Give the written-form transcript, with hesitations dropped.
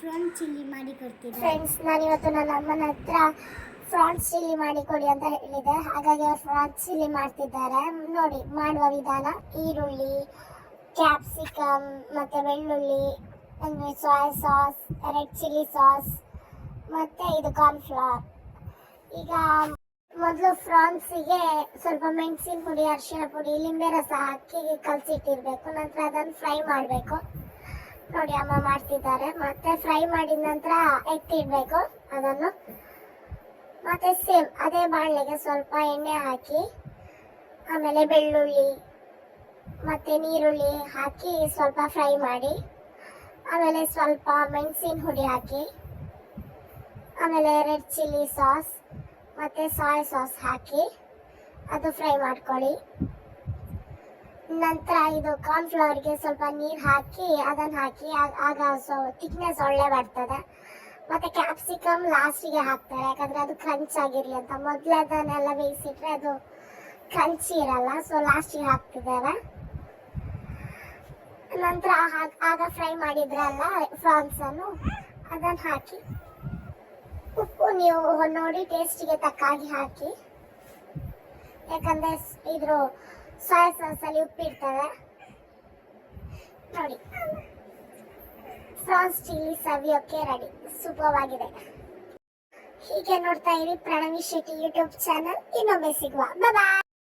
ಫ್ರಾನ್ chilli ಮಾಡಿ ಕೊಡ್ತೀನಿ friends. ನಾನಿವತ್ತು ನನ್ನ ಅಮ್ಮನ ಹತ್ರ ಫ್ರಾನ್ಸ್ ಚಿಲ್ಲಿ ಮಾಡಿ ಕೊಡಿ ಅಂತ ಹೇಳಿದೆ, ಹಾಗಾಗಿ ಅವ್ರು ಫ್ರಾನ್ಸ್ ಚಿಲ್ಲಿ ಮಾಡ್ತಿದ್ದಾರೆ. ನೋಡಿ ಮಾಡುವ ವಿಧಾನ: ಈರುಳ್ಳಿ, ಕ್ಯಾಪ್ಸಿಕಮ್ ಮತ್ತು ಬೆಳ್ಳುಳ್ಳಿ, ಅಂದರೆ soya sauce, red chilli sauce ಮತ್ತು ಇದು ಕಾರ್ನ್ಫ್ಲವರ್. ಈಗ ಮೊದಲು ಫ್ರಾನ್ಸಿಗೆ ಸ್ವಲ್ಪ ಮೆಣಸಿನ ಪುಡಿ, ಅರಿಶಿಣ ಪುಡಿ, ಲಿಂಬೆ ರಸ ಹಾಕಿ ಕಲಸಿಟ್ಟಿರಬೇಕು. ನಂತರ ಅದನ್ನು ಫ್ರೈ ಮಾಡಬೇಕು. ನೋಡಿ ಅಮ್ಮ ಮಾಡ್ತಿದ್ದಾರೆ. ಮತ್ತೆ ಫ್ರೈ ಮಾಡಿದ ನಂತರ ಎತ್ತಿಡಬೇಕು ಅದನ್ನು. ಮತ್ತೆ ಸೇಮ್ ಅದೇ ಬಾಣಲೆಗೆ ಸ್ವಲ್ಪ ಎಣ್ಣೆ ಹಾಕಿ, ಆಮೇಲೆ ಬೆಳ್ಳುಳ್ಳಿ ಮತ್ತು ನೀರುಳ್ಳಿ ಹಾಕಿ ಸ್ವಲ್ಪ ಫ್ರೈ ಮಾಡಿ, ಆಮೇಲೆ ಸ್ವಲ್ಪ ಮೆಣಸಿನ ಹುಡಿ ಹಾಕಿ, ಆಮೇಲೆ ರೆಡ್ ಚಿಲ್ಲಿ ಸಾಸ್ ಮತ್ತು ಸೋಯಾ ಸಾಸ್ ಹಾಕಿ ಅದು ಫ್ರೈ ಮಾಡ್ಕೊಳ್ಳಿ. ನಂತರ ಇದು ಕಾರ್ನ್ಫ್ಲವರ್ಗೆ ಸ್ವಲ್ಪ ನೀರು ಹಾಕಿ ಅದನ್ನು ಹಾಕಿ, ಆಗ ಥಿಕ್ನೆಸ್ ಒಳ್ಳೆ ಬರ್ತದೆ. ಮತ್ತು ಕ್ಯಾಪ್ಸಿಕಮ್ ಲಾಸ್ಟಿಗೆ ಹಾಕ್ತಾರೆ, ಯಾಕಂದರೆ ಅದು ಕ್ರಂಚ್ ಆಗಿರಲಿ ಅಂತ. ಮೊದಲೇ ಅದನ್ನೆಲ್ಲ ಬೇಯಿಸಿಟ್ರೆ ಅದು ಕ್ರಂಚಿ ಇರಲ್ಲ, ಸೊ ಲಾಸ್ಟಿಗೆ ಹಾಕ್ತಿದ್ದೇವೆ. ನಂತರ ಆಗ ಫ್ರೈ ಮಾಡಿದ್ರಲ್ಲ ಫ್ರಾನ್ಸನ್ನು, ಅದನ್ನು ಹಾಕಿ ಉಪ್ಪು ನೀವು ನೋಡಿ ಟೇಸ್ಟಿಗೆ ತಕ್ಕಾಗಿ ಹಾಕಿ, ಯಾಕಂದರೆ ಇದ್ರ ಸೋಯಾ ಸಾಸಲ್ಲಿ ಉಪ್ಪಿರ್ತದೆ. ನೋಡಿ ಫ್ರಾನ್ಸ್ ಚಿಲ್ಲಿ ಸವಿಯೋಕ್ಕೆ ರೆಡಿ. ಸೂಪರ್ ಆಗಿದೆ. ಹೀಗೆ ನೋಡ್ತಾ ಇರಿ ಪ್ರಣವಿ ಶೆಟ್ಟಿ ಯೂಟ್ಯೂಬ್ ಚಾನಲ್. ಇನ್ನೊಮ್ಮೆ ಸಿಗುವ. ಬಾಯ್.